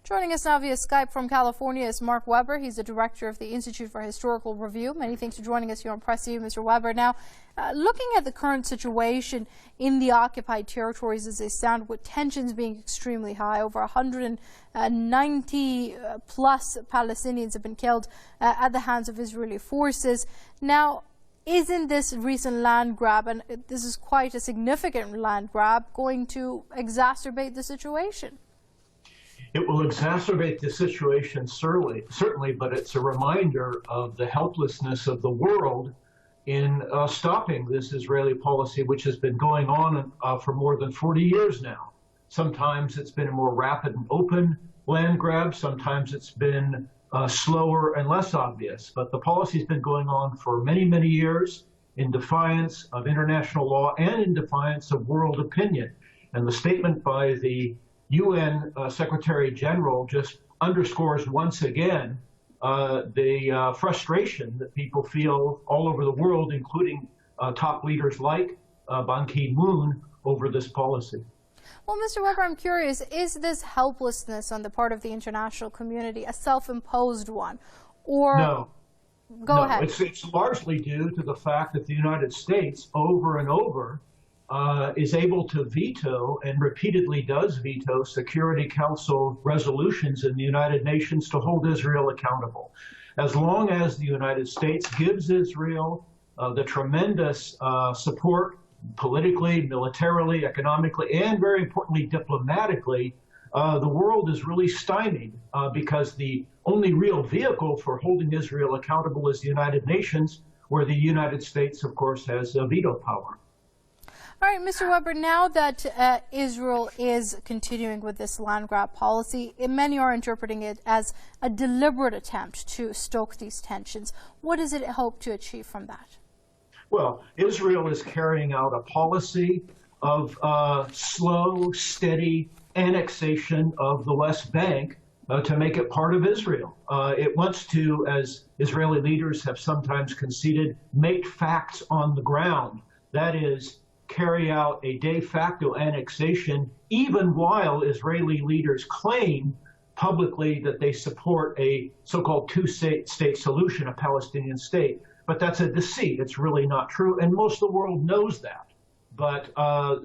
Joining us now via Skype from California is Mark Weber. He's the director of the Institute for Historical Review. Many thanks for joining us here on Press TV, Mr. Weber. Now, looking at the current situation in the occupied territories as they stand, with tensions being extremely high, over 190 plus Palestinians have been killed at the hands of Israeli forces. Now, isn't this recent land grab, and this is quite a significant land grab, going to exacerbate the situation? It will exacerbate the situation, certainly, but it's a reminder of the helplessness of the world in stopping this Israeli policy, which has been going on for more than 40 years now. Sometimes it's been a more rapid and open land grab. Sometimes it's been slower and less obvious. But the policy has been going on for many, many years in defiance of international law and in defiance of world opinion. And the statement by the UN Secretary General just underscores once again the frustration that people feel all over the world, including top leaders like Ban Ki-moon, over this policy. Well, Mr. Weber, I'm curious, is this helplessness on the part of the international community a self-imposed one? Or No. Go ahead. It's largely due to the fact that the United States, over and over, is able to veto and repeatedly does veto Security Council resolutions in the United Nations to hold Israel accountable. As long as the United States gives Israel the tremendous support politically, militarily, economically, and very importantly diplomatically, the world is really stymied because the only real vehicle for holding Israel accountable is the United Nations, where the United States, of course, has veto power. All right, Mr. Weber, now that Israel is continuing with this land grab policy, many are interpreting it as a deliberate attempt to stoke these tensions. What does it hope to achieve from that? Well, Israel is carrying out a policy of slow, steady annexation of the West Bank to make it part of Israel. It wants to, as Israeli leaders have sometimes conceded, make facts on the ground. That is, carry out a de facto annexation, even while Israeli leaders claim publicly that they support a so-called two-state solution, a Palestinian state. But that's a deceit. It's really not true, and most of the world knows that. But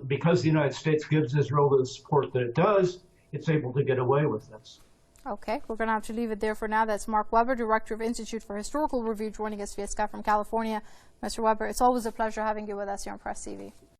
because the United States gives Israel the support that it does, it's able to get away with this. Okay, we're going to have to leave it there for now. That's Mark Weber, Director of Institute for Historical Review, joining us via Skype from California. Mr. Weber, it's always a pleasure having you with us here on Press TV.